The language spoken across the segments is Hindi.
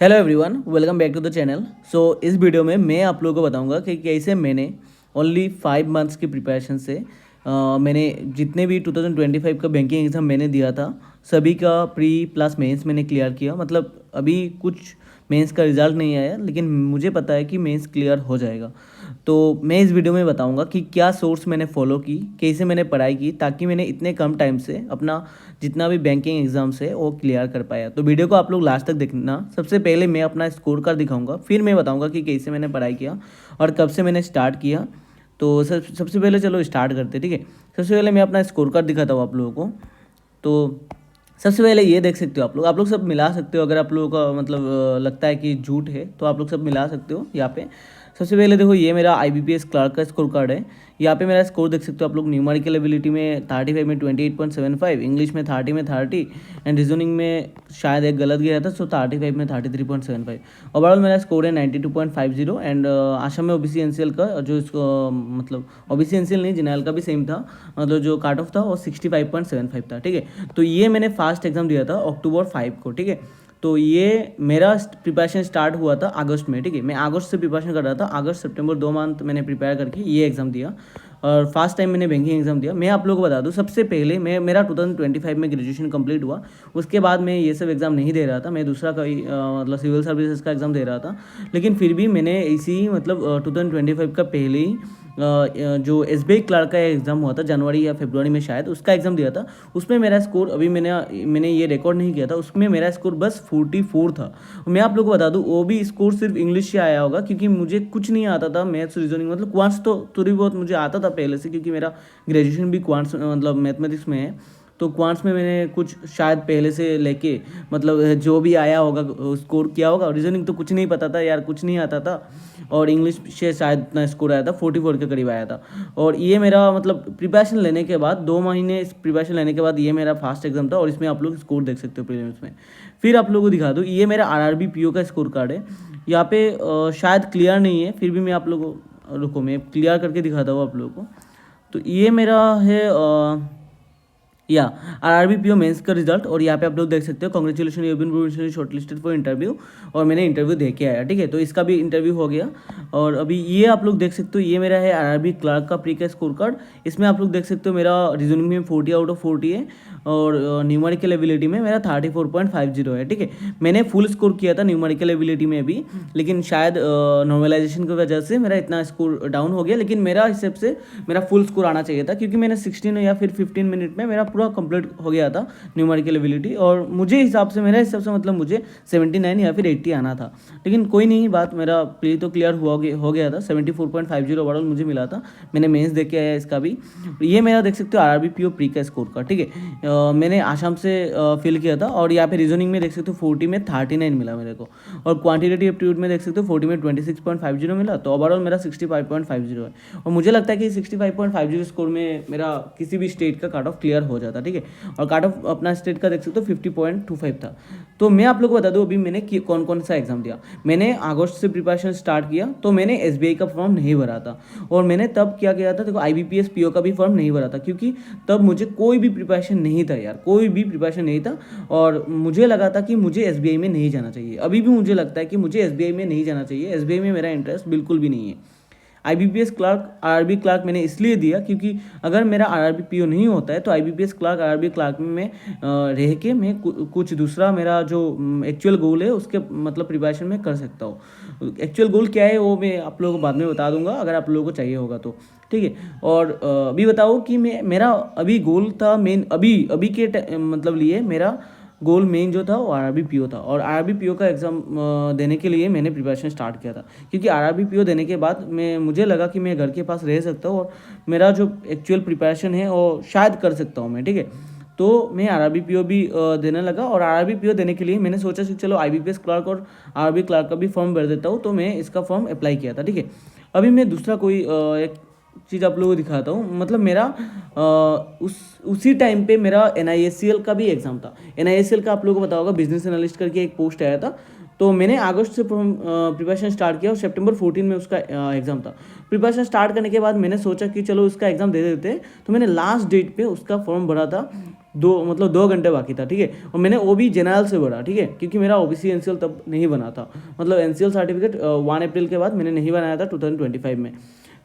Hello everyone, welcome back to the channel. So इस वीडियो में मैं आप लोगों को बताऊंगा कि कैसे मैंने ओनली 5 मंथ्स की प्रिपरेशन से मैंने जितने भी 2025 का बैंकिंग एग्ज़ाम मैंने दिया था सभी का प्री प्लस मेंस मैंने क्लियर किया। मतलब अभी कुछ मेंस का रिजल्ट नहीं आया, लेकिन मुझे पता है कि मेंस क्लियर हो जाएगा। तो मैं इस वीडियो में बताऊंगा कि क्या सोर्स मैंने फॉलो की, कैसे मैंने पढ़ाई की, ताकि मैंने इतने कम टाइम से अपना जितना भी बैंकिंग एग्जाम्स है वो क्लियर कर पाया। तो वीडियो को आप लोग लास्ट तक देखना। सबसे पहले मैं अपना स्कोर कार्ड दिखाऊंगा, फिर मैं बताऊंगा कि कैसे मैंने पढ़ाई किया और कब से मैंने स्टार्ट किया। तो सबसे पहले चलो स्टार्ट करते हैं, ठीक है। सबसे पहले मैं अपना स्कोर कार्ड दिखाता हूँ आप लोगों को। तो सबसे पहले ये देख सकते हो आप लोग सब मिला सकते हो। अगर आप लोगों का मतलब लगता है कि झूठ है तो आप लोग सब मिला सकते हो यहाँ पे। सबसे पहले देखो, ये मेरा IBPS क्लर्क का स्कोर कार्ड है। यहाँ पे मेरा स्कोर देख सकते हो आप लोग। न्यूमेरिकल एबिलिटी में 35 में 28.75, इंग्लिश में 30 में 30 एंड रीजनिंग में शायद एक गलत गया था, सो 35 में 33.75। ओवरऑल मेरा स्कोर है 92.50 एंड आसाम में OBC NCL का जो इसको मतलब OBC NCL नहीं, जनरल का भी सेम था, मतलब जो काट ऑफ था वो 65.75 था, ठीक है। तो ये मैंने फास्ट एग्जाम दिया था October 5 को, ठीक है। तो ये मेरा प्रिपरेशन स्टार्ट हुआ था अगस्त में, ठीक है। मैं अगस्त से प्रिपरेशन कर रहा था, अगस्त सितंबर 2 मंथ मैंने प्रिपेयर करके ये एग्ज़ाम दिया और फर्स्ट टाइम मैंने बैंकिंग एग्जाम दिया। मैं आप लोगों को बता दूं, सबसे पहले मेरा 2025 में ग्रेजुएशन कंप्लीट हुआ। उसके बाद मैं ये सब एग्ज़ाम नहीं दे रहा था, मैं दूसरा कोई मतलब सिविल सर्विसेज का एग्ज़ाम दे रहा था। लेकिन फिर भी मैंने इसी मतलब 2025 का पहले ही जो SBI क्लर्क का एग्ज़ाम हुआ था जनवरी या फरवरी में शायद, उसका एग्ज़ाम दिया था। उसमें मेरा स्कोर अभी मैंने ये रिकॉर्ड नहीं किया था, उसमें मेरा स्कोर बस 44 था। मैं आप लोगों को बता दूं, वो भी स्कोर सिर्फ इंग्लिश से आया होगा, क्योंकि मुझे कुछ नहीं आता था मैथ्स रीजनिंग। मतलब क्वांट्स तो थोड़ी बहुत मुझे आता था पहले से, क्योंकि मेरा ग्रेजुएशन भी क्वांट्स मतलब मैथमेटिक्स में है। तो क्वांट्स में मैंने कुछ शायद पहले से लेके मतलब जो भी आया होगा स्कोर किया होगा। रीजनिंग तो कुछ नहीं पता था यार, कुछ नहीं आता था। और इंग्लिश से शायद इतना स्कोर आया था, 44 के करीब आया था। और ये मेरा मतलब प्रिपरेशन लेने के बाद 2 महीने प्रिपरेशन लेने के बाद ये मेरा फास्ट एग्जाम था। और इसमें आप लोग स्कोर देख सकते हो प्रीलिम्स में। फिर आप लोगों को दिखा दूँ, ये मेरा RRB PO का स्कोर कार्ड है। यहाँ पे शायद क्लियर नहीं है, फिर भी मैं आप लोगों को, रुको मैं क्लियर करके दिखाता हूँ आप लोगों को। तो ये मेरा है या RRB PO मेंस का रिजल्ट। और यहाँ पे आप लोग देख सकते हो, congratulation you been provisionally shortlisted for interview. और मैंने इंटरव्यू दे के आया, ठीक है। तो इसका भी इंटरव्यू हो गया। और अभी ये आप लोग देख सकते हो, ये मेरा है RRB क्लर्क का प्री का स्कोर कार्ड। इसमें आप लोग देख सकते हो मेरा रीजनिंग में 40 आउट ऑफ 40 है और न्यूमेरिकल एबिलिटी में मेरा 34.50 है, ठीक है। मैंने फुल स्कोर किया था न्यूमेरिकल एबिलिटी में भी, लेकिन शायद नॉर्मलाइजेशन की वजह से मेरा इतना स्कोर डाउन हो गया। लेकिन मेरा हिसाब से मेरा फुल स्कोर आना चाहिए था, क्योंकि मैंने 16 या फिर 15 मिनट में मेरा पूरा कंप्लीट हो गया था न्यूमेरिकल एबिलिटी। और मुझे हिसाब से मेरे हिसाब से मतलब मुझे 79 या फिर 80 आना था। लेकिन कोई नहीं बात, मेरा प्री तो क्लियर हो गया था। 74.50 ओवरऑल मुझे मिला था। मैंने मेंस देख के आया इसका भी। ये मेरा देख सकते हो RRB PO प्री का स्कोर का, ठीक है। मैंने आसाम से फिल किया था। और यहाँ पे रीजनिंग में देख सकते हो 40 में 39 मिला मेरे को। और क्वांटिटेटिव एप्टीट्यूड में देख सकते हो 40 में 26.50 मिला। तो ओवरऑल मेरा 65.50 है। और मुझे लगता है कि 65.50 स्कोर में मेरा किसी भी स्टेट का कट ऑफ क्लियर हो जाता, ठीक है। और कट ऑफ अपना स्टेट का देख सकते हो 50.25 था। तो मैं आप लोग को बता दूं, अभी मैंने कौन कौन सा एग्जाम दिया। मैंने अगस्त से प्रिपरेशन स्टार्ट किया, तो मैंने SBI का फॉर्म नहीं भरा था। और मैंने तब क्या किया था, देखो IBPS PO का भी फॉर्म नहीं भरा था, क्योंकि तब मुझे कोई भी प्रिपरेशन नहीं था यार, कोई भी प्रिपरेशन नहीं था। और मुझे लगा था कि मुझे SBI में नहीं जाना चाहिए। अभी भी मुझे लगता है कि मुझे SBI में नहीं जाना चाहिए। SBI में मेरा इंटरेस्ट बिल्कुल भी नहीं है। IBPS क्लर्क RRB क्लर्क मैंने इसलिए दिया, क्योंकि अगर मेरा RRB PO नहीं होता है तो IBPS क्लर्क RRB क्लर्क में मैं रह के मैं कुछ दूसरा मेरा जो एक्चुअल गोल है उसके मतलब प्रिपरेशन में कर सकता हूँ। एक्चुअल गोल क्या है वो मैं आप लोगों को बाद में बता दूंगा, अगर आप लोगों को चाहिए होगा तो, ठीक है। और अभी बताओ कि मेरा अभी गोल था मेन, अभी के मतलब लिए मेरा गोल मेन जो था वो RRB PO था। और RRB PO का एग्ज़ाम देने के लिए मैंने प्रिपरेशन स्टार्ट किया था, क्योंकि RRB PO देने के बाद मुझे लगा कि मैं घर के पास रह सकता हूँ और मेरा जो एक्चुअल प्रिपरेशन है वो शायद कर सकता हूँ मैं, ठीक है। तो मैं RRB PO भी देने लगा। और RRB PO देने के लिए मैंने सोचा कि चलो IBPS क्लर्क और RRB क्लर्क का भी फॉर्म भर देता हूँ। तो मैं इसका फॉर्म अप्लाई किया था, ठीक है। अभी मैं दूसरा कोई एक चीज़ आप लोगों को दिखाता हूँ। मतलब मेरा उसी टाइम पे मेरा NISCL का भी एग्ज़ाम था। NISCL का आप लोगों को पता होगा, बिजनेस एनालिस्ट करके एक पोस्ट आया था। तो मैंने अगस्त से प्रिपरेशन स्टार्ट किया और सितंबर 14 में उसका एग्ज़ाम था। प्रिपरेशन स्टार्ट करने के बाद मैंने सोचा कि चलो इसका एग्ज़ाम दे देते हैं। तो मैंने लास्ट डेट पे उसका फॉर्म भरा था दो घंटे बाकी था, ठीक है। और मैंने वो भी जनरल से भरा, ठीक है, क्योंकि मेरा ओबीसी एनसीएल तब नहीं बना था, मतलब एनसीएल सर्टिफिकेट 1 अप्रैल के बाद मैंने नहीं बनाया था 2025 में।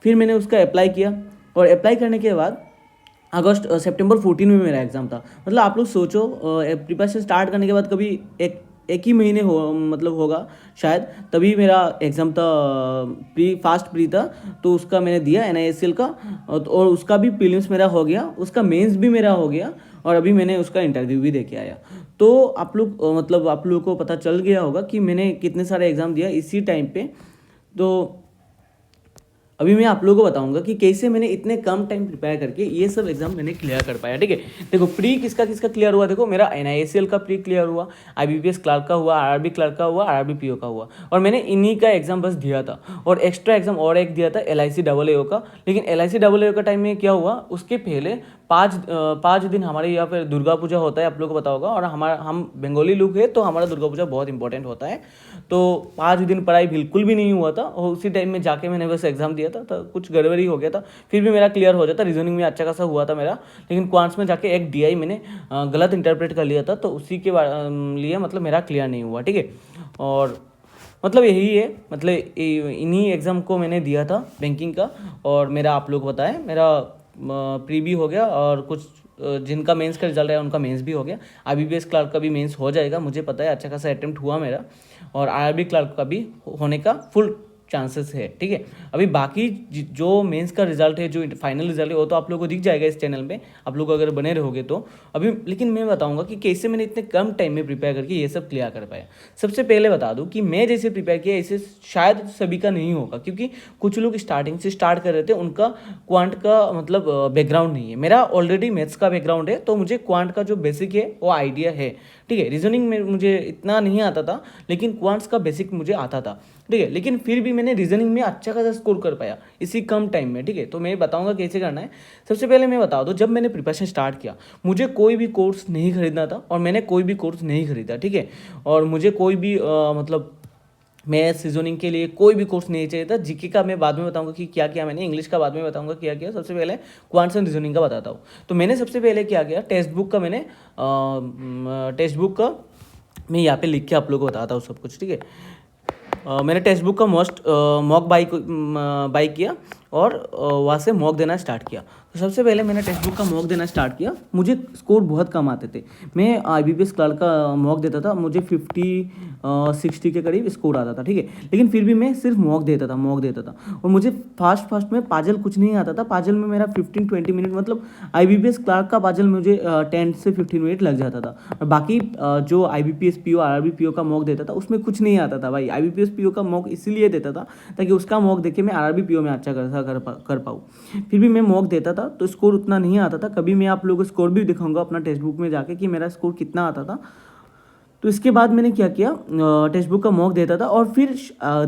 फिर मैंने उसका अप्लाई किया, और अप्लाई करने के बाद सितंबर 14 में मेरा एग्ज़ाम था। मतलब आप लोग सोचो, प्रिपरेशन स्टार्ट करने के बाद कभी एक ही महीने मतलब होगा शायद, तभी मेरा एग्ज़ाम था, फास्ट प्री था, तो उसका मैंने दिया NISL का, और उसका भी प्रीलिम्स मेरा हो गया, उसका मेंस भी मेरा हो गया, और अभी मैंने उसका इंटरव्यू भी दे के आया। तो आप लोग मतलब आप लोगों को पता चल गया होगा कि मैंने कितने सारे एग्ज़ाम दिया इसी टाइम पे। तो अभी मैं आप लोगों को बताऊंगा कि कैसे मैंने इतने कम टाइम प्रिपेयर करके ये सब एग्जाम मैंने क्लियर कर पाया, ठीक है। देखो, प्री किसका किसका क्लियर हुआ, देखो मेरा NISL का प्री क्लियर हुआ, IBPS क्लर्क का हुआ, RRB क्लर्क का हुआ, RRB PO का हुआ, और मैंने इन्हीं का एग्जाम बस दिया था। और एक्स्ट्रा एग्जाम और एक दिया था LIC AAO का। लेकिन LIC AAO का टाइम में क्या हुआ, उसके पहले पाँच दिन हमारे यहाँ पर दुर्गा पूजा होता है, आप लोगों को पता होगा, और हम बंगाली लोग हैं तो हमारा दुर्गा पूजा बहुत इंपॉर्टेंट होता है। तो 5 दिन पढ़ाई बिल्कुल भी नहीं हुआ था, और उसी टाइम में जाके मैंने बस एग्जाम दिया था, तो कुछ गड़बड़ी हो गया था। फिर भी मेरा क्लियर हो जाता, रीजनिंग में अच्छा खासा हुआ था मेरा। लेकिन क्वांट्स में जाके एक DI मैंने गलत इंटरप्रेट कर लिया था, तो उसी के लिए मतलब मेरा क्लियर नहीं हुआ, ठीक है। और मतलब यही है, मतलब इन्हीं एग्ज़ाम को मैंने दिया था बैंकिंग का, और मेरा आप लोग को पता है मेरा प्री भी हो गया, और कुछ जिनका मेंस का रिजल्ट है उनका मेंस भी हो गया। IBPS क्लर्क का भी मेंस हो जाएगा, मुझे पता है, अच्छा खासा अटेम्प्ट हुआ मेरा, और RRB क्लर्क का भी होने का फुल चांसेस है, ठीक है। अभी बाकी जो मेंस का रिजल्ट है, जो फाइनल रिजल्ट है, वो तो आप लोगों को दिख जाएगा इस चैनल पे, आप लोग अगर बने रहोगे तो। अभी लेकिन मैं बताऊंगा कि कैसे मैंने इतने कम टाइम में प्रिपेयर करके ये सब क्लियर कर पाया। सबसे पहले बता दूं कि मैं जैसे प्रिपेयर किया ऐसे शायद सभी का नहीं होगा, क्योंकि कुछ लोग स्टार्टिंग से स्टार्ट कर रहे थे, उनका क्वांट का मतलब बैकग्राउंड नहीं है। मेरा ऑलरेडी मैथ्स का बैकग्राउंड है, तो मुझे क्वांट का जो बेसिक है वो आइडिया है, ठीक है। रीजनिंग में मुझे इतना नहीं आता था, लेकिन क्वांट्स का बेसिक मुझे आता था, ठीक है। लेकिन फिर भी मैंने रीजनिंग में अच्छा खासा स्कोर कर पाया इसी कम टाइम में, ठीक है। तो मैं बताऊंगा कैसे करना है। सबसे पहले मैं बता दूं, जब मैंने प्रिपरेशन स्टार्ट किया, मुझे कोई भी कोर्स नहीं खरीदना था, और मैंने कोई भी कोर्स नहीं खरीदा, ठीक है। और मुझे कोई भी मतलब मैथ्स रीजनिंग के लिए कोई भी कोर्स नहीं चाहिए था। जीके का मैं बाद में बताऊंगा कि क्या किया मैंने, इंग्लिश का बाद में बताऊंगा क्या किया। सबसे पहले क्वांट्स एंड रीजनिंग का बताता हूँ। तो मैंने सबसे पहले क्या किया, टेक्स्ट बुक का मैंने मैं यहाँ पे लिख के आप लोगों को बताता हूँ सब कुछ, ठीक है। मैंने टेक्स्ट बुक का मॉक बाई किया, और वहाँ से मॉक देना स्टार्ट किया। तो सबसे पहले मैंने टेक्स्ट बुक का मॉक देना स्टार्ट किया। मुझे स्कोर बहुत कम आते थे। मैं IBPS क्लर्क का मॉक देता था, मुझे 60 के करीब स्कोर आता था, ठीक है। लेकिन फिर भी मैं सिर्फ मॉक देता था, और मुझे फास्ट में पाजल कुछ नहीं आता था। पाजल में मेरा 15-20 मिनट, मतलब IBPS क्लर्क का पाजल मुझे 10 से 15 मिनट लग जाता था। और बाकी जो IBPS PO RRB PO का मॉक देता था, उसमें कुछ नहीं आता था भाई। IBPS PO का मॉक इसीलिए देता था ताकि उसका मॉक देके मैं RRB PO में अच्छा कर पाऊँ। फिर भी मैं मॉक देता था, तो स्कोर उतना नहीं आता था। कभी मैं आप लोगों को स्कोर भी दिखाऊंगा अपना टेक्स्ट बुक में जाके कि मेरा स्कोर कितना आता था। तो इसके बाद मैंने क्या किया, टेक्स्ट बुक का मॉक देता था, और फिर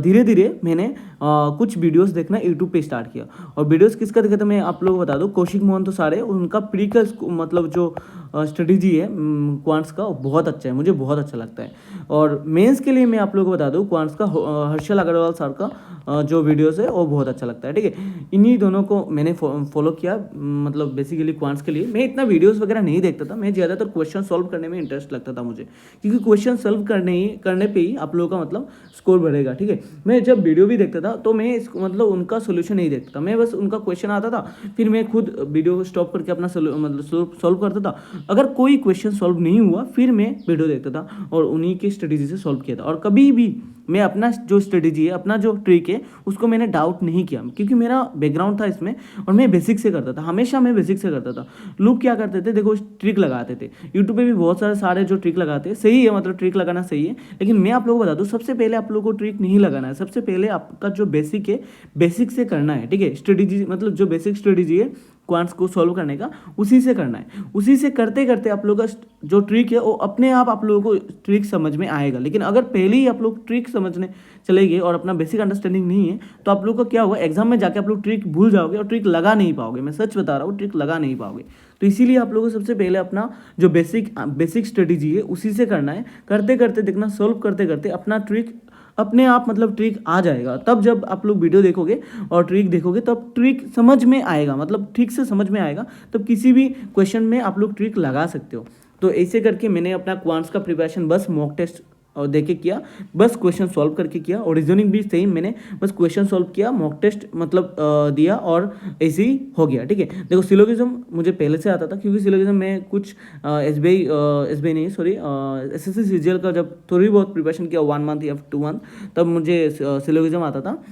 धीरे धीरे मैंने कुछ वीडियोस देखना यूट्यूब पे स्टार्ट किया। और वीडियोस किसका देखा था मैं आप लोगों को बता दूं, कौशिक मोहन तो सारे, उनका प्री का मतलब जो स्ट्रेटेजी है क्वांट्स का, बहुत अच्छा है, मुझे बहुत अच्छा लगता है। और मेंस के लिए मैं आप लोगों को बता दूं, क्वांट्स का हर्षल अग्रवाल सर का जो वीडियोस है वो बहुत अच्छा लगता है, ठीक है। इन्हीं दोनों को मैंने फॉलो किया, मतलब बेसिकली क्वांट्स के लिए। मैं इतना वीडियोस वगैरह नहीं देखता था, मैं ज़्यादातर क्वेश्चन सॉल्व करने में इंटरेस्ट लगता था मुझे, क्योंकि क्वेश्चन सॉल्व करने पे ही आप लोगों का मतलब स्कोर बढ़ेगा, ठीक है। मैं जब वीडियो भी देखता था तो मैं मतलब उनका सोल्यूशन नहीं देखता था, मैं बस उनका क्वेश्चन आता था, फिर मैं खुद वीडियो स्टॉप करके अपना मतलब सॉल्व करता था। अगर कोई क्वेश्चन सॉल्व नहीं हुआ, फिर मैं वीडियो देखता था और उन्हीं की स्ट्रेटेजी से सॉल्व किया था। और कभी भी मैं अपना जो स्ट्रेटेजी है, अपना जो ट्रिक है, उसको मैंने डाउट नहीं किया, क्योंकि मेरा बैकग्राउंड था इसमें, और मैं बेसिक से करता था, हमेशा मैं बेसिक से करता था। लोग क्या करते थे, देखो ट्रिक लगाते थे, यूट्यूब पे भी बहुत सारे जो ट्रिक लगाते हैं, सही है, मतलब ट्रिक लगाना सही है, लेकिन मैं आप लोगों को बता दूं, सबसे पहले आप लोगों को ट्रिक नहीं लगाना है। सबसे पहले आपका जो बेसिक है, बेसिक से करना है, ठीक है। स्ट्रेटेजी मतलब जो बेसिक स्ट्रेटेजी है क्वांट्स को सॉल्व करने का, उसी से करना है। उसी से करते करते आप लोगों का जो ट्रिक है वो अपने आप आप लोगों को ट्रिक समझ में आएगा। लेकिन अगर पहले ही आप लोग ट्रिक समझने चले गए और अपना बेसिक अंडरस्टैंडिंग नहीं है, तो आप लोग का क्या होगा, एग्जाम में जाके आप लोग ट्रिक भूल जाओगे और ट्रिक लगा नहीं पाओगे। मैं सच बता रहा हूँ, ट्रिक लगा नहीं पाओगे। तो इसीलिए आप लोगों को सबसे पहले अपना जो बेसिक स्ट्रेटेजी है उसी से करना है। करते करते देखना, सॉल्व करते करते अपना ट्रिक अपने आप मतलब ट्रिक आ जाएगा। तब जब आप लोग वीडियो देखोगे और ट्रिक देखोगे तब ट्रिक समझ में आएगा, मतलब ठीक से समझ में आएगा, तब किसी भी क्वेश्चन में आप लोग ट्रिक लगा सकते हो। तो ऐसे करके मैंने अपना क्वांट्स का प्रिपरेशन बस मॉक टेस्ट और देख के किया, बस क्वेश्चन सॉल्व करके किया, और रीजनिंग भी सेम, मैंने बस क्वेश्चन सॉल्व किया, मॉक टेस्ट मतलब दिया और ऐसे ही हो गया। ठीक है, देखो सिलोगिज्म मुझे पहले से आता था, क्योंकि सिलोगिज्म में कुछ एसबीआई नहीं सॉरी एसएससी सीजीएल का जब थोड़ी बहुत प्रिपरेशन किया 1 मंथ या 2 मंथ, तब मुझे सिलोगिज्म आता था,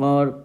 और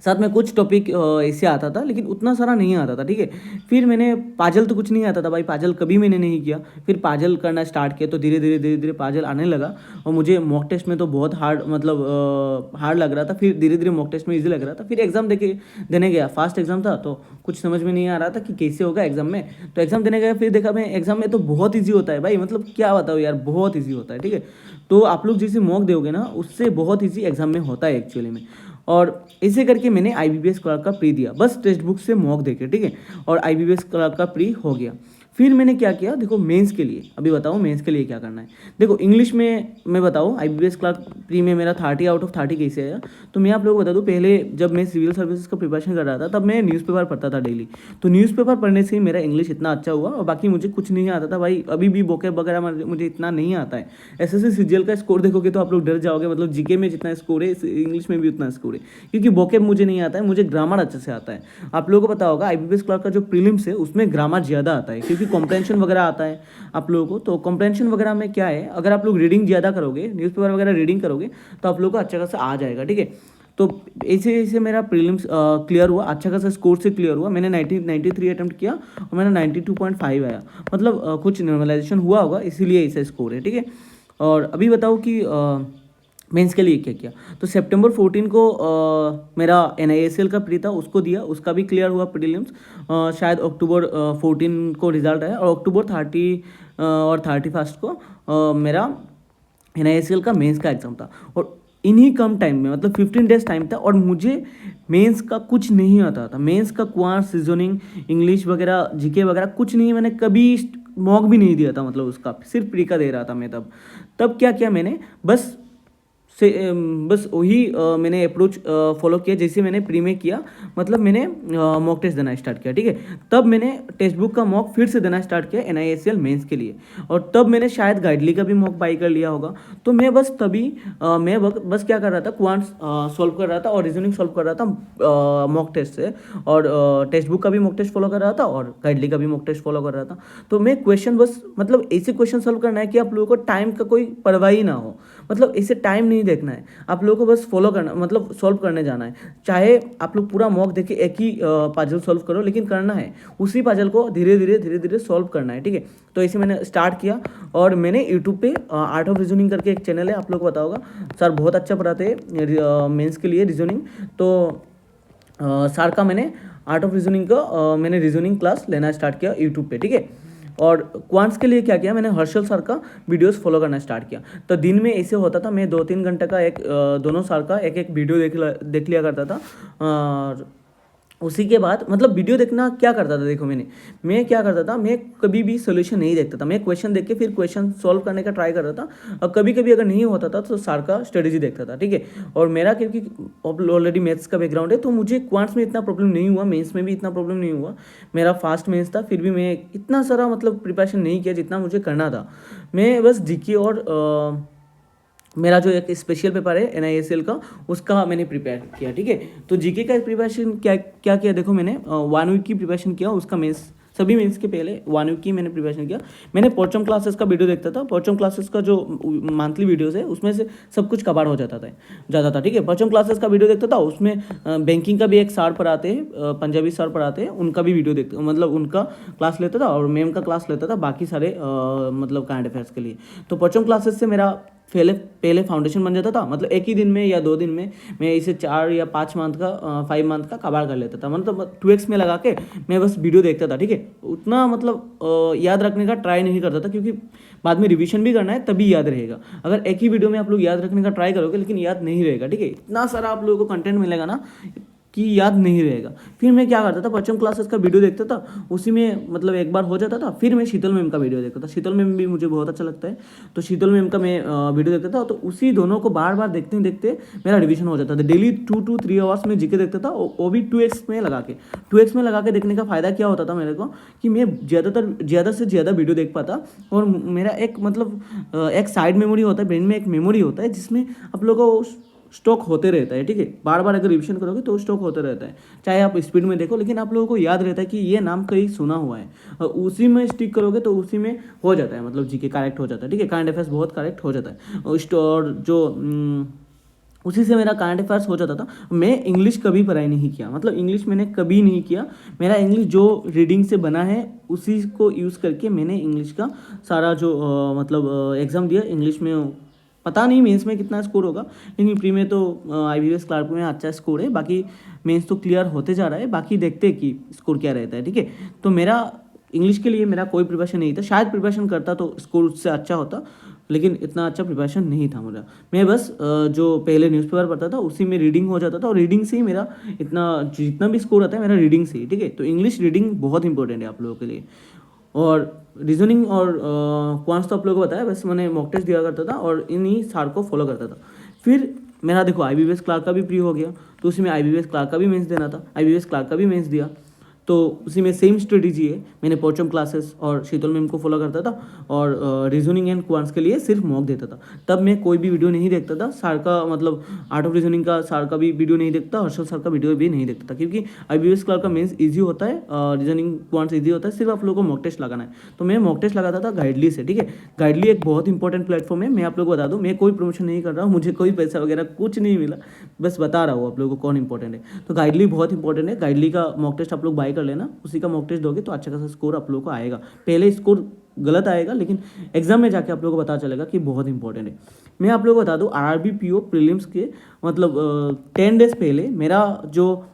साथ में कुछ टॉपिक ऐसे आता था, लेकिन उतना सारा नहीं आता था। ठीक है, फिर मैंने पाजल तो कुछ नहीं आता था भाई, पाजल कभी मैंने नहीं किया, फिर पाजल करना स्टार्ट किया, तो धीरे धीरे पाजल आने लगा, और मुझे मॉक टेस्ट में तो बहुत हार्ड मतलब हार्ड लग रहा था, फिर धीरे धीरे मॉक टेस्ट में इजी लग रहा था। फिर एग्जाम देने गया, फास्ट एग्जाम था, तो कुछ समझ में नहीं आ रहा था कि कैसे होगा एग्जाम में, तो एग्जाम देने गया, फिर देखा मैं एग्जाम में तो बहुत ईजी होता है भाई, मतलब क्या बताओ यार, बहुत ईजी होता है। ठीक है, तो आप लोग जैसे मॉक दोगे ना, उससे बहुत ईजी एग्जाम में होता है एक्चुअली में। और ऐसे करके मैंने IBPS क्लर्क का प्री दिया, बस टेक्स्ट बुक से मॉक देके। ठीक है, और IBPS क्लर्क का प्री हो गया। फिर मैंने क्या किया, देखो मेंस के लिए, अभी बताओ मेंस के लिए क्या करना है। देखो इंग्लिश में मैं बताऊँ, IBPS क्लर्क प्री में मेरा 30 आउट ऑफ 30 कैसे आया, तो मैं आप लोगों को बता दूँ, पहले जब मैं सिविल सर्विसेज का प्रिपरेशन कर रहा था, तब मैं न्यूज़पेपर पढ़ता था डेली, तो न्यूज़पेपर पढ़ने से ही मेरा इंग्लिश इतना अच्छा हुआ, और बाकी मुझे कुछ नहीं आता था भाई, अभी भी वोकैब वगैरह मुझे इतना नहीं आता है। एसएससी सीजीएल का स्कोर देखोगे तो आप लोग डर जाओगे, मतलब जीके में जितना स्कोर है इंग्लिश में भी उतना स्कोर है, क्योंकि वोकैब मुझे नहीं आता है, मुझे ग्रामर अच्छे से आता है। आप लोगों को पता होगा IBPS क्लर्क का जो प्रीलिम्स है उसमें ग्रामर ज़्यादा आता है, क्योंकि कॉम्प्रहेंशन वगैरह आता है आप लोगों को। तो कॉम्प्रहेंशन वगैरह में क्या है, अगर आप लोग रीडिंग ज़्यादा करोगे, न्यूज़पेपर वगैरह रीडिंग करोगे, तो आप लोगों को अच्छा खासा आ जाएगा। ठीक है, तो ऐसे ऐसे मेरा प्रीलिम्स क्लियर हुआ, अच्छा खासा स्कोर से क्लियर हुआ। मैंने 93 अटेम्प्ट किया और मैंने 92.5 आया, मतलब कुछ नॉर्मलाइजेशन हुआ होगा, इसीलिए ऐसा स्कोर है। ठीक है, और अभी बताओ कि मेंस के लिए क्या किया। तो सितंबर 14 को मेरा NISL का प्री था, उसको दिया, उसका भी क्लियर हुआ प्रीलिम्स। शायद अक्टूबर 14 को रिजल्ट आया, और अक्टूबर 30 और 31 को मेरा NISL का मेंस का एग्ज़ाम था। और इन्हीं कम टाइम में, मतलब 15 डेज टाइम था, और मुझे मेंस का कुछ नहीं आता था। मेंस का क्वांट्स, रीजनिंग, इंग्लिश वगैरह, जीके वगैरह कुछ नहीं, मैंने कभी मॉक भी नहीं दिया था, मतलब उसका सिर्फ प्री का दे रहा था मैं। तब क्या किया मैंने, बस वही मैंने अप्रोच फॉलो किया जैसे मैंने प्री में किया, मतलब मैंने मॉक टेस्ट देना स्टार्ट किया। ठीक है, तब मैंने टेक्स्ट बुक का मॉक फिर से देना स्टार्ट किया NISL मेंस के लिए, और तब मैंने शायद गाइडली का भी मॉक बाई कर लिया होगा। तो मैं बस तभी बस क्या कर रहा था, क्वांट्स सॉल्व कर रहा था और रीजनिंग सॉल्व कर रहा था मॉक टेस्ट से, और टेक्स्ट बुक का भी मॉक टेस्ट फॉलो कर रहा था, और गाइडली का भी मॉक टेस्ट फॉलो कर रहा था। तो मैं क्वेश्चन बस, मतलब ऐसे क्वेश्चन सॉल्व करना है कि आप लोगों को टाइम का कोई परवाह ही ना हो, मतलब ऐसे टाइम नहीं देखना है, आप लोगों को बस फॉलो करना, मतलब सॉल्व करने जाना है। चाहे आप लोग पूरा मॉक देके एक ही पजल सॉल्व करो, लेकिन करना है उसी पजल को धीरे धीरे सॉल्व करना है। ठीक है, तो ऐसे मैंने स्टार्ट किया, और मैंने यूट्यूब पे आर्ट ऑफ रीजनिंग करके एक चैनल है, आप लोग को पता होगा, सर बहुत अच्छा पढ़ाते हैं मेंस के लिए रीजनिंग। तो सर का मैंने आर्ट ऑफ रीजनिंग का मैंने रीजनिंग क्लास लेना स्टार्ट किया यूट्यूब पे। ठीक है, और क्वांट्स के लिए क्या किया, मैंने हर्षल सर का वीडियोस फॉलो करना स्टार्ट किया। तो दिन में ऐसे होता था, मैं 2-3 घंटे का दोनों सर का एक वीडियो देख लिया करता था। और उसी के बाद मतलब वीडियो देखना क्या करता था, देखो मैं क्या करता था, मैं कभी भी सोल्यूशन नहीं देखता था, मैं क्वेश्चन देख के फिर क्वेश्चन सॉल्व करने का ट्राई करता था, और कभी कभी अगर नहीं होता था तो सर का स्ट्रेटेजी देखता था। ठीक है, और मेरा क्योंकि ऑलरेडी मैथ्स का बैकग्राउंड है, तो मुझे क्वांट्स में इतना प्रॉब्लम नहीं हुआ, मेंस में भी इतना प्रॉब्लम नहीं हुआ। मेरा फास्ट मेंस था, फिर भी मैं इतना सारा मतलब प्रिपरेशन नहीं किया जितना मुझे करना था। मैं बस जीके और मेरा जो एक स्पेशल पेपर है NISL का, उसका मैंने प्रिपेयर किया। ठीक है, तो जीके का प्रिपरेशन क्या किया, देखो मैंने 1 वीक की प्रिपरेशन किया, उसका मेंस सभी मेंस के पहले 1 वीक की मैंने प्रिपरेशन किया। मैंने पोचम क्लासेस का वीडियो देखता था, पोचम क्लासेस का जो मंथली वीडियोस है उसमें से सब कुछ कवर हो जाता था। ठीक है, पोचम क्लासेस का वीडियो देखता था, उसमें बैंकिंग का भी एक सर पढ़ाते हैं, पंजाबी सर पढ़ाते हैं, उनका भी वीडियो देखता, मतलब उनका क्लास लेता था, और मैम का क्लास लेता था बाकी सारे मतलब करंट अफेयर्स के लिए। तो पोचम क्लासेस से मेरा पहले फाउंडेशन बन जाता था, मतलब एक ही दिन में या 2 दिन में मैं इसे 4 या 5 मंथ का 5 मंथ का कवर कर लेता था, मतलब 2x में लगा के मैं बस वीडियो देखता था। ठीक है, उतना मतलब याद रखने का ट्राई नहीं करता था, क्योंकि बाद में रिवीजन भी करना है, तभी याद रहेगा। अगर एक ही वीडियो में आप लोग याद रखने का ट्राई करोगे लेकिन याद नहीं रहेगा। ठीक है, इतना सारा आप लोगों को कंटेंट मिलेगा ना, कि याद नहीं रहेगा। फिर मैं क्या करता था, परचम क्लासेस का वीडियो देखता था, उसी में मतलब एक बार हो जाता था, फिर मैं शीतल मैम का वीडियो देखता था। शीतल मैम भी मुझे बहुत अच्छा लगता है, तो शीतल मैम का मैं वीडियो देखता था, तो उसी दोनों को बार बार देखते देखते मेरा रिविजन हो जाता था। डेली 2 to 3 आवर्स में जीके देखता था, वो भी 2x में लगा के। 2x में लगा के देखने का फ़ायदा क्या होता था मेरे को, कि मैं ज़्यादा से ज़्यादा वीडियो देख पाता, और मेरा एक मतलब एक साइड मेमोरी होता है, ब्रेन में एक मेमोरी होता है जिसमें आप लोगों को स्टॉक होते रहता है। ठीक है, बार बार अगर रिविजन करोगे तो स्टॉक होते रहता है, चाहे आप स्पीड में देखो, लेकिन आप लोगों को याद रहता है कि ये नाम कहीं सुना हुआ है, और उसी में स्टिक करोगे तो उसी में हो जाता है, मतलब जीके करेक्ट हो जाता है। ठीक है, करंट अफेयर्स बहुत करेक्ट हो जाता है, और जो उसी से मेरा करंट अफेयर्स हो जाता था। मैं इंग्लिश कभी पढ़ाई नहीं किया, मतलब इंग्लिश मैंने कभी नहीं किया। मेरा इंग्लिश जो रीडिंग से बना है उसी को यूज़ करके मैंने इंग्लिश का सारा जो मतलब एग्ज़ाम दिया इंग्लिश में। पता नहीं मेंस में कितना स्कोर होगा, लेकिन प्री में तो IBPS क्लार्क में अच्छा स्कोर है। बाकी मेंस तो क्लियर होते जा रहा है, बाकी देखते हैं कि स्कोर क्या रहता है। ठीक है, तो मेरा इंग्लिश के लिए मेरा कोई प्रिपरेशन नहीं था। शायद प्रिपरेशन करता तो स्कोर उससे अच्छा होता, लेकिन इतना अच्छा प्रिपरेशन नहीं था मेरा। मैं बस जो पहले न्यूज़पेपर पढ़ता था उसी में रीडिंग हो जाता था, और रीडिंग से ही मेरा इतना जितना भी स्कोर आता है मेरा रीडिंग से ही। ठीक है, तो इंग्लिश रीडिंग बहुत इंपॉर्टेंट है आप लोगों के लिए। और रीजनिंग और क्वांट्स तो आप लोगों को बताया, बस मैंने मॉक टेस्ट दिया करता था और इन्हीं सार को फॉलो करता था। फिर मेरा देखो IBPS क्लार्क का भी प्री हो गया, तो उसी में IBPS क्लार्क का भी मेंस देना था, IBPS क्लार्क का भी मेंस दिया। तो उसी में सेम स्ट्रेटेजी है, मैंने पोचम क्लासेस और शीतल मैम को फॉलो करता था, और रीजनिंग एंड क्वांट्स के लिए सिर्फ मॉक देता था। तब मैं कोई भी वीडियो नहीं देखता था सार का, मतलब आर्ट ऑफ रीजनिंग का सार का भी वीडियो नहीं देखता, हर्षल सर का वीडियो भी नहीं देखता था, क्योंकि IBPS क्लार्क का मेंस ईजी होता है, रीजनिंग क्वांट्स ईजी होता है, सिर्फ आप लोगों को मॉक टेस्ट लगाना है। तो मैं मॉक टेस्ट लगाता था गाइडली से। ठीक है, गाइडली एक बहुत इंपॉर्टेंट प्लेटफॉर्म है। मैं आप लोगों को बता दूँ, मैं कोई प्रमोशन नहीं कर रहा हूँ, मुझे कोई पैसा वगैरह कुछ नहीं मिला, बस बता रहा हूँ आप लोगों को कौन इंपॉर्टेंट है। तो गाइडली बहुत इंपॉर्टेंट है, गाइडली का मॉक टेस्ट आप लोग बाय कर लेना, उसी का मॉक टेस्ट दोगे तो अच्छा खासा स्कोर आप लोगों को आएगा। पहले स्कोर गलत आएगा, लेकिन एग्जाम में जाके आप लोगों को पता चलेगा कि बहुत इंपॉर्टेंट है। मैं आप लोगों को बता दूं, RRB PO प्रीलिम्स के मतलब 10 डेज पहले मेरा जो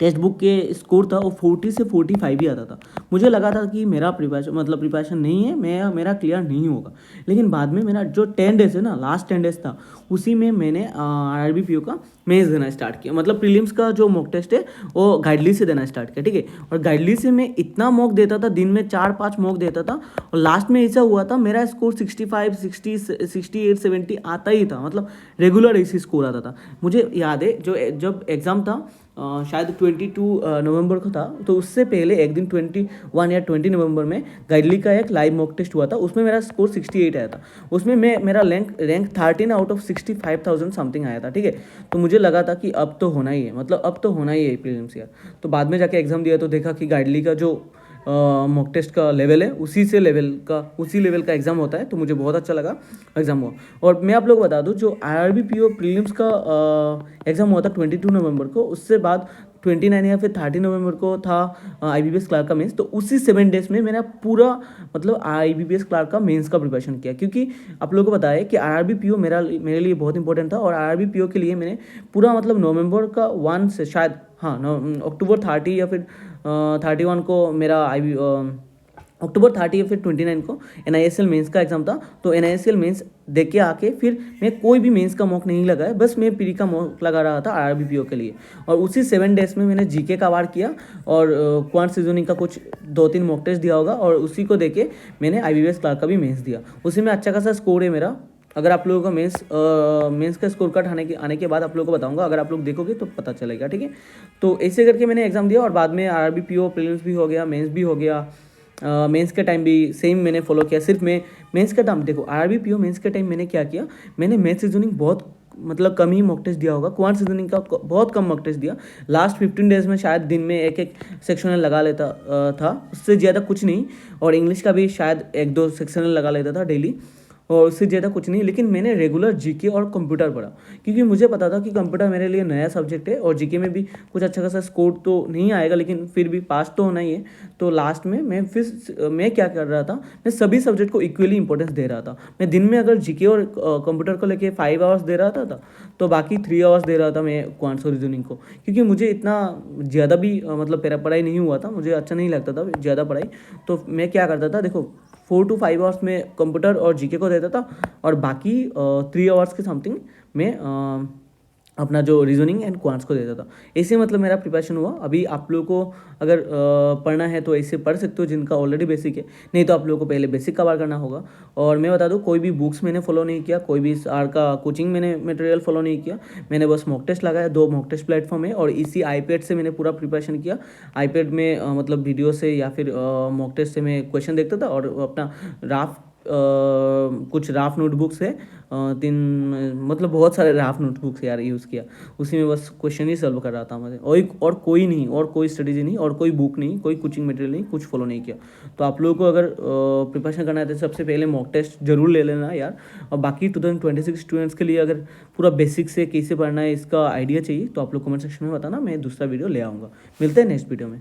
टेक्स्ट बुक के स्कोर था वो 40 से 45 ही आता था। मुझे लगा था कि मेरा प्रिपरेशन नहीं है, मेरा क्लियर नहीं होगा। लेकिन बाद में मेरा जो 10 डेज है ना, लास्ट 10 डेज था, उसी में मैंने RRB PO का मेंस देना स्टार्ट किया। मतलब प्रीलिम्स का जो मॉक टेस्ट है वो गाइडली से देना स्टार्ट किया। ठीक है, और गाइडली से मैं इतना मॉक देता था, दिन में 4-5 मॉक देता था, और लास्ट में ऐसा हुआ था मेरा स्कोर 65, 60, 68, 70 आता ही था। मतलब रेगुलर ऐसी स्कोर आता था। मुझे याद है जब एग्ज़ाम था शायद 22 नवंबर को था, तो उससे पहले एक दिन 21 या 20 नवंबर में गाइडली का एक लाइव मॉक टेस्ट हुआ था, उसमें मेरा स्कोर 68 आया था। उसमें मेरा रैंक 13 आउट ऑफ 65,000 समथिंग आया था। ठीक है, तो मुझे लगा था कि अब तो होना ही है, मतलब अब तो होना ही है प्रीलिम्स यार। तो बाद में जाके एग्ज़ाम दिया तो देखा कि गाइडली का जो मॉक टेस्ट का लेवल है उसी लेवल का एग्ज़ाम होता है, तो मुझे बहुत अच्छा लगा एग्ज़ाम हुआ। और मैं आप लोग बता दूं, जो RRB PO प्रीलिम्स का एग्ज़ाम हुआ था 22 नवंबर को, उससे बाद 29 या फिर 30 नवंबर को था IBPS क्लार्क का मेंस। तो उसी 7 डेज में मैंने पूरा मतलब IBPS क्लार्क का मेंस का प्रिपरेशन किया, क्योंकि आप लोगों को बताया कि RRB PO मेरे लिए बहुत इंपॉर्टेंट था। और RRB PO के लिए मैंने पूरा मतलब नवंबर का 1 से शायद अक्टूबर 30 या फिर 31 को मेरा अक्टूबर 30 या फिर 29 को NISL मेंस का एग्ज़ाम था। तो NISL मेंस दे के आके फिर मैं कोई भी मेंस का मॉक नहीं लगाया, बस मैं प्री का मॉक लगा रहा था RRB PO के लिए। और उसी 7 डेज में मैंने जीके का वार किया, और क्वांट रीजनिंग का कुछ 2-3 मॉक टेस्ट दिया होगा, और उसी को देके मैंने IBPS क्लार्क का भी मेंस दिया। उसी में अच्छा खासा स्कोर है मेरा। अगर आप लोगों का मेंस का स्कोर कार्ड आने के बाद आप लोगों को बताऊंगा, अगर आप लोग देखोगे तो पता चलेगा। ठीक है, तो ऐसे करके मैंने एग्ज़ाम दिया, और बाद में RRB PO प्रीलिम्स भी हो गया, मेंस भी हो गया। मेंस के टाइम भी सेम मैंने फॉलो किया। सिर्फ मैं मेंस का टाइम देखो, RRB PO मेंस के टाइम मैंने क्या किया, मैंने मैथ्स रीजनिंग बहुत मतलब कम ही मॉक टेस्ट दिया होगा, क्वांट रीजनिंग का बहुत कम मॉक टेस्ट दिया। लास्ट 15 डेज में शायद दिन में एक सेक्शनल लगा लेता था, उससे ज़्यादा कुछ नहीं। और इंग्लिश का भी शायद 1-2 सेक्शनल लगा लेता था डेली, और उससे ज़्यादा कुछ नहीं। लेकिन मैंने रेगुलर जीके और कंप्यूटर पढ़ा, क्योंकि मुझे पता था कि कंप्यूटर मेरे लिए नया सब्जेक्ट है, और जीके में भी कुछ अच्छा खासा स्कोर तो नहीं आएगा, लेकिन फिर भी पास तो होना ही है। तो लास्ट में मैं क्या कर रहा था, मैं सभी सब्जेक्ट को इक्वली इंपॉर्टेंस दे रहा था। मैं दिन में अगर जीके और कंप्यूटर को लेके 5 आवर्स दे रहा था तो बाकी 3 आवर्स दे रहा था मैं क्वांट्स और रीजनिंग को, क्योंकि मुझे इतना ज़्यादा भी मतलब मेरा पढ़ाई नहीं हुआ था, मुझे अच्छा नहीं लगता था ज़्यादा पढ़ाई। तो मैं क्या करता था, देखो 4 to 5 आवर्स में कंप्यूटर और जीके को देता था, और बाकी 3 आवर्स के समथिंग मैं अपना जो रीजनिंग एंड क्वांट्स को देता था। ऐसे मतलब मेरा प्रिपरेशन हुआ। अभी आप लोगों को अगर पढ़ना है तो ऐसे पढ़ सकते हो जिनका ऑलरेडी बेसिक है, नहीं तो आप लोगों को पहले बेसिक कवर करना होगा। और मैं बता दूं, कोई भी बुक्स मैंने फॉलो नहीं किया, कोई भी आर का कोचिंग मैंने मटेरियल फॉलो नहीं किया। मैंने बस मॉक टेस्ट लगाया, 2 मॉक टेस्ट प्लेटफॉर्म है और इसी आईपैड से मैंने पूरा प्रिपरेशन किया। आईपैड में मतलब वीडियो से या फिर मॉक टेस्ट से मैं क्वेश्चन देखता था और अपना राफ कुछ राफ नोटबुक्स है, 3 मतलब बहुत सारे राफ नोटबुक्स यार यूज़ किया, उसी में बस क्वेश्चन ही सॉल्व कर रहा था मुझे। और कोई नहीं, और कोई स्ट्रेटेजी नहीं, और कोई बुक नहीं, कोई कोचिंग मटेरियल नहीं, कुछ फॉलो नहीं किया। तो आप लोगों को अगर प्रिपरेशन करना है तो सबसे पहले मॉक टेस्ट जरूर ले लेना यार। और बाकी 2026 स्टूडेंट्स के लिए अगर पूरा बेसिक से कैसे पढ़ना है इसका आइडिया चाहिए तो आप लोग कमेंट सेक्शन में बताना, मैं दूसरा वीडियो ले आऊँगा। मिलते हैं नेक्स्ट वीडियो में।